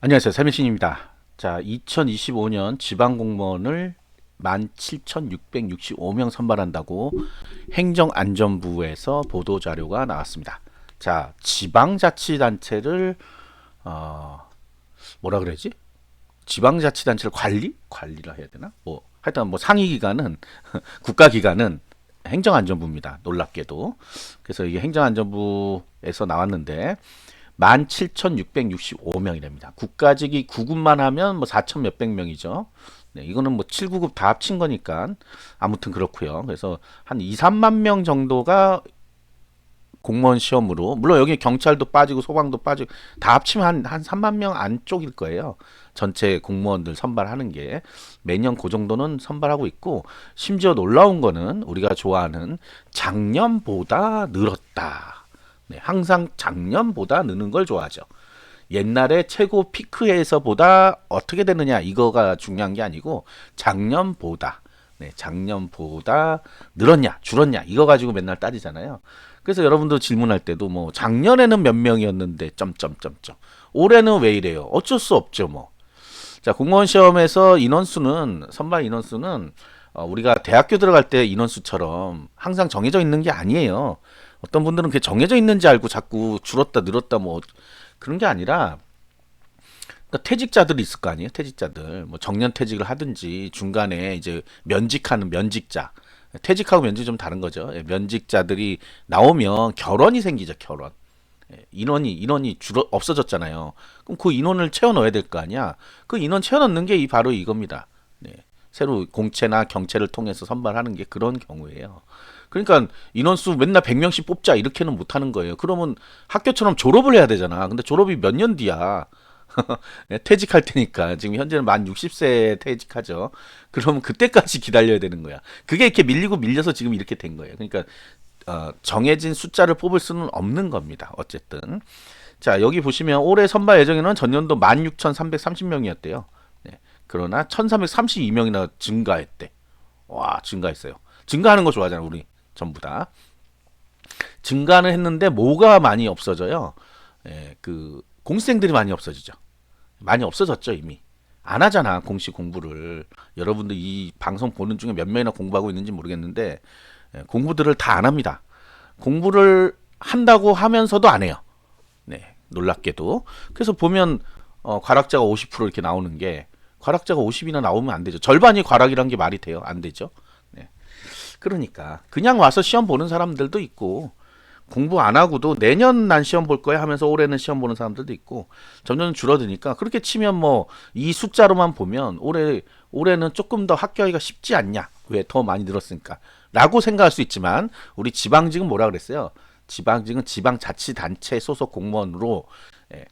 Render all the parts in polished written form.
안녕하세요. 세민신입니다. 자, 2025년 지방공무원을 17,665명 선발한다고 행정안전부에서 보도자료가 나왔습니다. 자, 지방자치단체를 뭐라 그래야지? 지방자치단체를 관리라 해야 되나? 뭐 하여튼 뭐 상위기관은 국가기관은 행정안전부입니다. 놀랍게도. 그래서 이게 행정안전부에서 나왔는데 17,665명이랍니다. 국가직이 9급만 하면 뭐 4천 몇백 명이죠. 네, 이거는 뭐 7구급 다 합친 거니까 아무튼 그렇고요. 그래서 한 2, 3만 명 정도가 공무원 시험으로, 물론 여기 경찰도 빠지고 소방도 빠지고 다 합치면 한 3만 명 안쪽일 거예요. 전체 공무원들 선발하는 게 매년 그 정도는 선발하고 있고, 심지어 놀라운 거는 우리가 좋아하는 작년보다 늘었다. 네, 항상 작년보다 느는 걸 좋아하죠. 옛날에 최고 피크에서보다 어떻게 되느냐 이거가 중요한 게 아니고 작년보다, 네, 작년보다 늘었냐 줄었냐 이거 가지고 맨날 따지잖아요. 그래서 여러분도 질문할 때도 뭐 작년에는 몇 명이었는데 점점점점 올해는 왜 이래요? 어쩔 수 없죠 뭐. 자, 공무원 시험에서 인원수는, 선발 인원수는 우리가 대학교 들어갈 때 인원수처럼 항상 정해져 있는 게 아니에요. 어떤 분들은 그게 정해져 있는지 알고 자꾸 줄었다 늘었다 뭐 그런 게 아니라, 그러니까 퇴직자들이 있을 거 아니에요. 퇴직자들 뭐 정년 퇴직을 하든지 중간에 이제 면직하는 면직자, 퇴직하고 면직 좀 다른 거죠. 예, 면직자들이 나오면 결원이 생기죠. 결원. 예, 인원이 줄어 없어졌잖아요. 그럼 그 인원을 채워 넣어야 될 거 아니야. 그 인원 채워 넣는 게 바로 이겁니다. 네. 새로 공채나 경채를 통해서 선발하는 게 그런 경우예요. 그러니까 인원수 맨날 100명씩 뽑자 이렇게는 못 하는 거예요. 그러면 학교처럼 졸업을 해야 되잖아. 근데 졸업이 몇 년 뒤야. 네, 퇴직할 테니까 지금 현재는 만 60세에 퇴직하죠. 그러면 그때까지 기다려야 되는 거야. 그게 이렇게 밀리고 밀려서 지금 이렇게 된 거예요. 그러니까 정해진 숫자를 뽑을 수는 없는 겁니다. 어쨌든 자, 여기 보시면 올해 선발 예정에는 전년도 16,330명이었대요. 네, 그러나 1,332명이나 증가했대. 와, 증가했어요. 증가하는 거 좋아하잖아 우리 전부 다. 증가는 했는데 뭐가 많이 없어져요? 예, 그 공시생들이 많이 없어지죠. 많이 없어졌죠 이미. 안 하잖아 공시 공부를. 여러분들 이 방송 보는 중에 몇 명이나 공부하고 있는지 모르겠는데 공부들을 다 안 합니다. 공부를 한다고 하면서도 안 해요. 네, 놀랍게도. 그래서 보면 과락자가 50% 이렇게 나오는 게, 과락자가 50이나 나오면 안 되죠. 절반이 과락이란 게 말이 돼요? 안 되죠. 네. 그러니까 그냥 와서 시험 보는 사람들도 있고, 공부 안 하고도 내년 난 시험 볼 거야 하면서 올해는 시험 보는 사람들도 있고, 점점 줄어드니까 그렇게 치면 뭐 이 숫자로만 보면 올해는 조금 더 합격하기가 쉽지 않냐, 왜 더 많이 늘었으니까 라고 생각할 수 있지만, 우리 지방직은 뭐라 그랬어요? 지방직은 지방자치단체 소속 공무원으로, 예,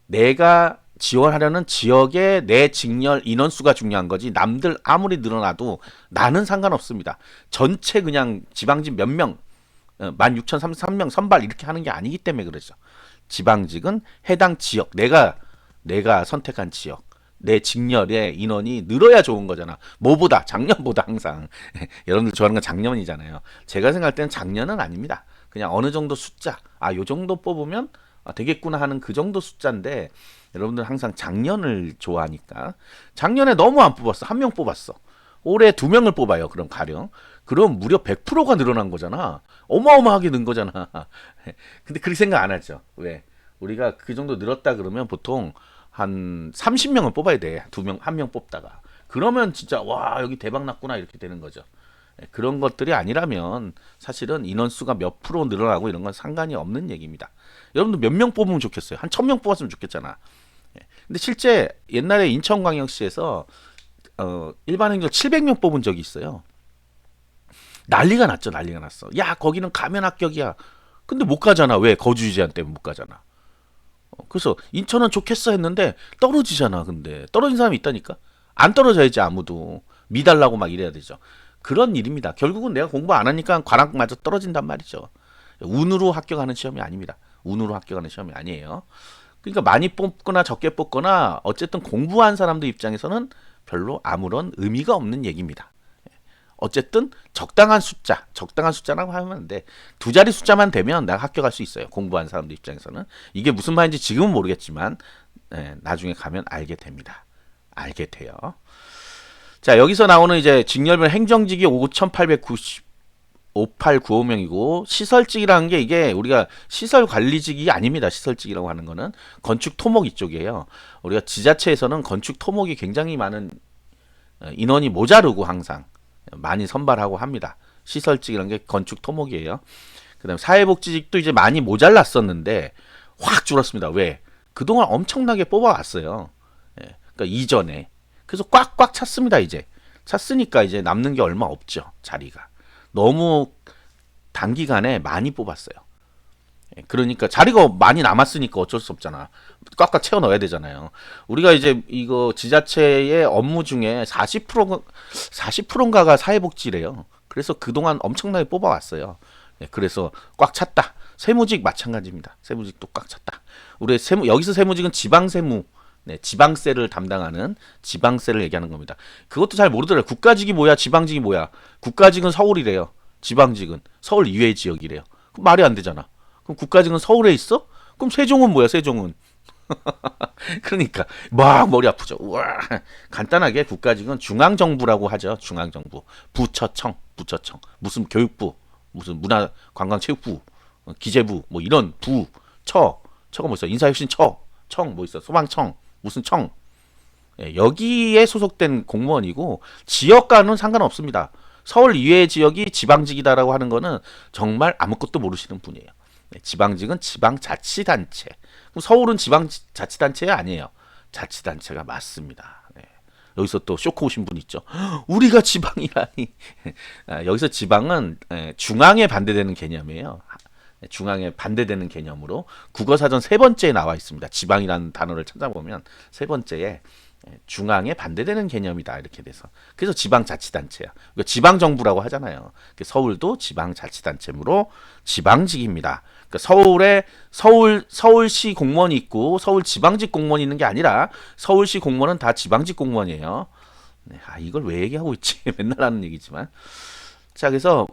내가 지원하려는 지역의 내 직렬 인원수가 중요한 거지, 남들 아무리 늘어나도 나는 상관없습니다. 전체 그냥 지방직 몇 명, 16,033명 선발 이렇게 하는 게 아니기 때문에 그러죠. 지방직은 해당 지역, 내가 선택한 지역, 내 직렬의 인원이 늘어야 좋은 거잖아. 뭐보다, 작년보다 항상. 여러분들 좋아하는 건 작년이잖아요. 제가 생각할 때는 작년은 아닙니다. 그냥 어느 정도 숫자, 요 정도 뽑으면 되겠구나 하는 그 정도 숫자인데, 여러분들 항상 작년을 좋아하니까. 작년에 너무 안 뽑았어. 한 명 뽑았어. 올해 두 명을 뽑아요. 그럼 가령. 그럼 무려 100%가 늘어난 거잖아. 어마어마하게 는 거잖아. 근데 그렇게 생각 안 하죠. 왜? 우리가 그 정도 늘었다 그러면 보통 한 30명은 뽑아야 돼. 두 명, 한 명 뽑다가. 그러면 진짜 와, 여기 대박 났구나 이렇게 되는 거죠. 그런 것들이 아니라면 사실은 인원수가 몇 프로 늘어나고 이런 건 상관이 없는 얘기입니다. 여러분들 몇 명 뽑으면 좋겠어요? 한 1000명 뽑았으면 좋겠잖아. 근데 실제 옛날에 인천광역시에서 일반 행정 700명 뽑은 적이 있어요. 난리가 났죠. 난리가 났어. 야, 거기는 가면 합격이야. 근데 못 가잖아. 왜? 거주 제한 때문에 못 가잖아. 그래서 인천은 좋겠어 했는데 떨어지잖아. 근데 떨어진 사람이 있다니까. 안 떨어져야지 아무도. 미달라고 막 이래야 되죠. 그런 일입니다. 결국은 내가 공부 안 하니까 관악마저 떨어진단 말이죠. 운으로 합격하는 시험이 아닙니다. 운으로 합격하는 시험이 아니에요. 그러니까 많이 뽑거나 적게 뽑거나 어쨌든 공부한 사람들 입장에서는 별로 아무런 의미가 없는 얘기입니다. 어쨌든 적당한 숫자라고 하면 돼. 두 자리 숫자만 되면 내가 합격할 수 있어요. 공부한 사람들 입장에서는. 이게 무슨 말인지 지금은 모르겠지만 나중에 가면 알게 됩니다. 알게 돼요. 자, 여기서 나오는 이제 직렬별 행정직이 5,890 5895명이고 시설직이라는 게 이게 우리가 시설관리직이 아닙니다. 시설직이라고 하는 거는 건축 토목 이쪽이에요. 우리가 지자체에서는 건축 토목이 굉장히 많은 인원이 모자르고 항상 많이 선발하고 합니다. 시설직이라는 게 건축 토목이에요. 그다음 사회복지직도 이제 많이 모자랐었는데 확 줄었습니다. 왜? 그동안 엄청나게 뽑아왔어요. 그러니까 이전에. 그래서 꽉꽉 찼습니다. 이제 찼으니까 이제 남는 게 얼마 없죠. 자리가. 너무 단기간에 많이 뽑았어요. 그러니까 자리가 많이 남았으니까 어쩔 수 없잖아. 꽉꽉 채워 넣어야 되잖아요. 우리가 이제 이거 지자체의 업무 중에 40%인가가 사회복지래요. 그래서 그동안 엄청나게 뽑아왔어요. 그래서 꽉 찼다. 세무직 마찬가지입니다. 세무직도 꽉 찼다. 우리 여기서 세무직은 지방세무, 지방세를 담당하는 지방세를 얘기하는 겁니다. 그것도 잘 모르더라고요. 국가직이 뭐야, 지방직이 뭐야. 국가직은 서울이래요. 지방직은 서울 이외의 지역이래요. 그럼 말이 안 되잖아. 그럼 국가직은 서울에 있어? 그럼 세종은 뭐야, 세종은? 그러니까 막 머리 아프죠. 우와. 간단하게 국가직은 중앙정부라고 하죠. 중앙정부. 부처청. 무슨 교육부, 무슨 문화관광체육부, 기재부, 뭐 이런 처가 뭐 있어? 인사혁신처, 청 뭐 있어? 소방청, 무슨 청. 여기에 소속된 공무원이고 지역과는 상관없습니다. 서울 이외의 지역이 지방직이다라고 하는 거는 정말 아무것도 모르시는 분이에요. 지방직은 지방자치단체. 그럼 서울은 지방자치단체 아니에요. 자치단체가 맞습니다. 여기서 또 쇼크 오신 분 있죠. 우리가 지방이라니. 여기서 지방은 중앙에 반대되는 개념이에요. 중앙에 반대되는 개념으로 국어사전 세 번째에 나와 있습니다. 지방이라는 단어를 찾아보면 세 번째에 중앙에 반대되는 개념이다 이렇게 돼서 그래서 지방자치단체야. 지방정부라고 하잖아요. 서울도 지방자치단체므로 지방직입니다. 그러니까 서울시 공무원이 있고 서울지방직 공무원이 있는 게 아니라 서울시 공무원은 다 지방직 공무원이에요. 이걸 왜 얘기하고 있지? 맨날 하는 얘기지만. 자, 그래서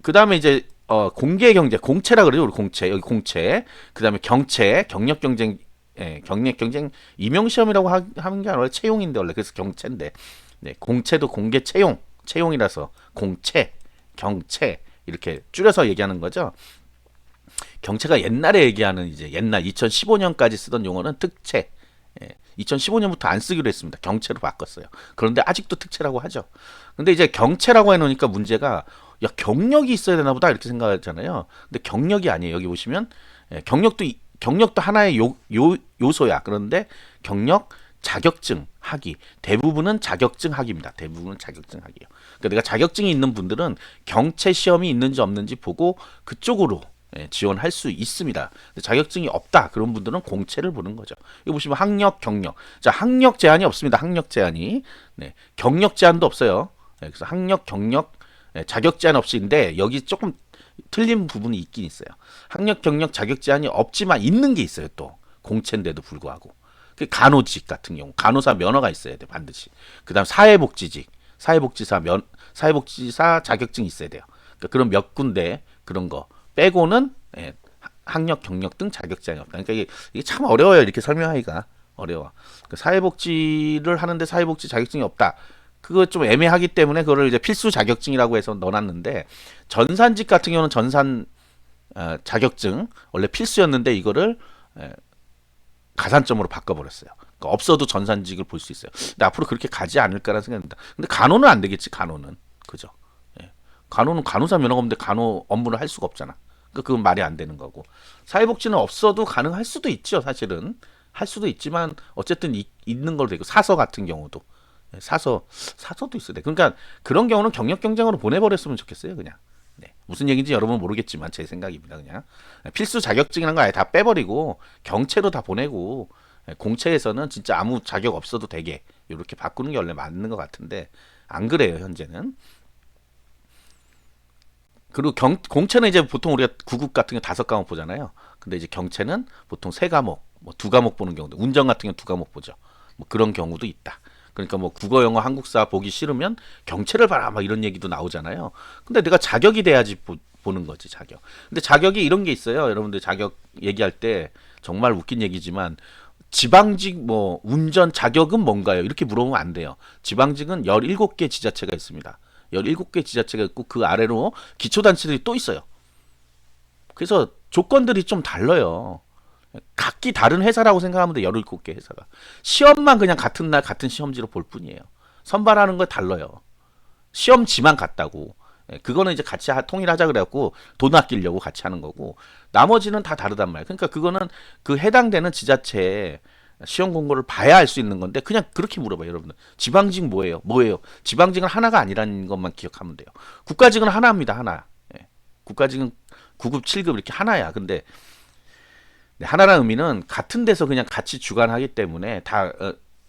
그 다음에 이제 공개경제, 공채라 그래요. 우리 공채, 여기 공채. 그 다음에 경채, 경력경쟁, 경력경쟁 임용시험이라고 하는 게 아니라 채용인데 원래 그래서 경채인데, 공채도 공개 채용이라서 공채, 경채 이렇게 줄여서 얘기하는 거죠. 경채가 옛날에 얘기하는 이제 옛날 2015년까지 쓰던 용어는 특채. 2015년부터 안 쓰기로 했습니다. 경채로 바꿨어요. 그런데 아직도 특채라고 하죠. 근데 이제 경채라고 해놓으니까 문제가 야 경력이 있어야 되나 보다 이렇게 생각하잖아요. 근데 경력이 아니에요. 여기 보시면 경력도 하나의 요소야. 그런데 경력, 자격증, 학위 대부분은 자격증 학위입니다. 대부분은 자격증 학위예요. 그러니까 내가 자격증이 있는 분들은 경채 시험이 있는지 없는지 보고 그쪽으로 지원할 수 있습니다. 자격증이 없다 그런 분들은 공채를 보는 거죠. 이거 보시면 학력, 경력. 자, 학력 제한이 없습니다. 학력 제한이. 경력 제한도 없어요. 그래서 학력, 경력, 자격 제한 없이인데 여기 조금 틀린 부분이 있긴 있어요. 학력, 경력, 자격 제한이 없지만 있는 게 있어요. 또 공채인데도 불구하고. 그 간호직 같은 경우 간호사 면허가 있어야 돼 반드시. 그다음 사회복지직, 사회복지사 자격증이 있어야 돼요. 그러니까 그런 몇 군데 그런 거 빼고는 학력, 경력 등 자격 제한이 없다. 그러니까 이게 참 어려워요. 이렇게 설명하기가 어려워. 그러니까 사회복지를 하는데 사회복지 자격증이 없다. 그거 좀 애매하기 때문에 그거를 이제 필수 자격증이라고 해서 넣어놨는데 전산직 같은 경우는 전산 자격증 원래 필수였는데 이거를 가산점으로 바꿔버렸어요. 그러니까 없어도 전산직을 볼 수 있어요. 근데 앞으로 그렇게 가지 않을까라는 생각입니다. 근데 간호는 안 되겠지. 간호는 그죠? 간호는 간호사 면허가 없는데 간호 업무를 할 수가 없잖아. 그러니까 그건 말이 안 되는 거고. 사회복지는 없어도 가능할 수도 있죠. 사실은 할 수도 있지만 어쨌든 있는 걸로 되고 사서 같은 경우도 사서도 있어야 돼. 그러니까 그런 경우는 경력 경쟁으로 보내버렸으면 좋겠어요. 그냥. 무슨 얘기인지 여러분은 모르겠지만 제 생각입니다. 그냥 필수 자격증이라는 거 아예 다 빼버리고 경채로 다 보내고 공채에서는 진짜 아무 자격 없어도 되게 이렇게 바꾸는 게 원래 맞는 것 같은데 안 그래요 현재는. 그리고 공채는 이제 보통 우리가 구급 같은 게 5과목 보잖아요. 근데 이제 경채는 보통 3과목, 뭐 2과목 보는 경우도, 운전 같은 경우 2과목 보죠. 뭐 그런 경우도 있다. 그러니까 뭐 국어, 영어, 한국사 보기 싫으면 경채를 봐라 막 이런 얘기도 나오잖아요. 근데 내가 자격이 돼야지 보는 거지 자격. 근데 자격이 이런 게 있어요. 여러분들 자격 얘기할 때 정말 웃긴 얘기지만 지방직 뭐 운전 자격은 뭔가요? 이렇게 물어보면 안 돼요. 지방직은 17개 지자체가 있습니다. 17개 지자체가 있고 그 아래로 기초단체들이 또 있어요. 그래서 조건들이 좀 달라요. 각기 다른 회사라고 생각하면 돼. 17개 회사가. 시험만 그냥 같은 날 같은 시험지로 볼 뿐이에요. 선발하는 거 달라요. 시험지만 같다고. 예, 그거는 이제 같이 통일하자 그래갖고 돈 아끼려고 같이 하는 거고 나머지는 다 다르단 말이에요. 그러니까 그거는 그 해당되는 지자체에 시험 공고를 봐야 알 수 있는 건데 그냥 그렇게 물어봐요, 여러분들. 지방직 뭐예요? 뭐예요? 지방직은 하나가 아니라는 것만 기억하면 돼요. 국가직은 하나입니다, 하나. 예. 국가직은 9급, 7급 이렇게 하나야. 근데 네, 하나라는 의미는 같은 데서 그냥 같이 주관하기 때문에 다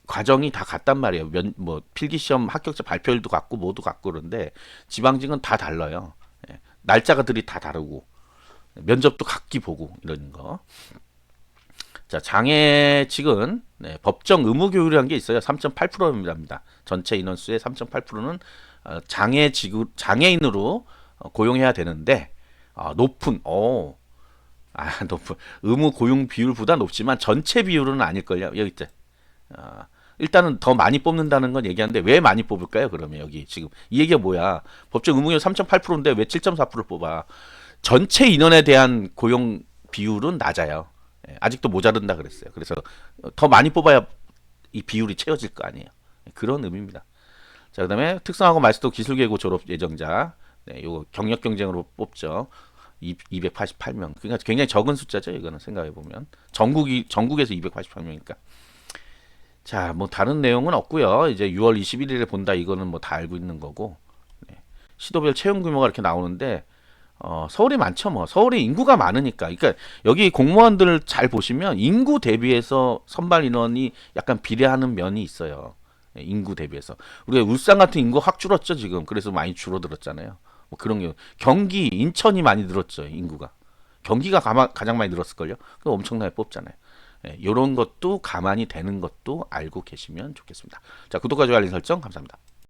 과정이 다 같단 말이에요. 뭐 필기시험 합격자 발표일도 같고 뭐도 같고 그런데 지방직은 다 달라요. 예. 날짜가들이 다 다르고 면접도 각기 보고 이런 거. 자, 장애직은 네, 법정 의무 교육이라는 게 있어요. 3.8%입니다. 전체 인원수의 3.8%는 장애인으로 고용해야 되는데 높은 높은 의무 고용 비율보다 높지만 전체 비율은 아닐걸요. 여기 있죠. 일단은 더 많이 뽑는다는 건 얘기하는데 왜 많이 뽑을까요? 그러면 여기 지금 이 얘기가 뭐야? 법정 의무교육 3.8%인데 왜 7.4%를 뽑아? 전체 인원에 대한 고용 비율은 낮아요. 예, 아직도 모자른다 그랬어요. 그래서 더 많이 뽑아야 이 비율이 채워질 거 아니에요. 그런 의미입니다. 자, 그다음에 특성화고 말수도 기술계고 졸업 예정자. 네, 요거 경력 경쟁으로 뽑죠. 288명. 그러니까 굉장히 적은 숫자죠. 이거는 생각해 보면 전국에서 288명이니까. 자, 뭐 다른 내용은 없고요. 이제 6월 21일에 본다 이거는 뭐 다 알고 있는 거고. 네. 시도별 채용 규모가 이렇게 나오는데 서울이 많죠. 뭐 서울이 인구가 많으니까. 그러니까 여기 공무원들을 잘 보시면 인구 대비해서 선발 인원이 약간 비례하는 면이 있어요. 네, 인구 대비해서. 우리가 울산 같은 인구 확 줄었죠 지금. 그래서 많이 줄어들었잖아요. 뭐 그런 게 경기, 인천이 많이 늘었죠 인구가. 경기가 가장 많이 늘었을걸요. 그 엄청나게 뽑잖아요. 예, 이런 것도 가만히 되는 것도 알고 계시면 좋겠습니다. 자, 구독과 좋아요 알림 설정 감사합니다.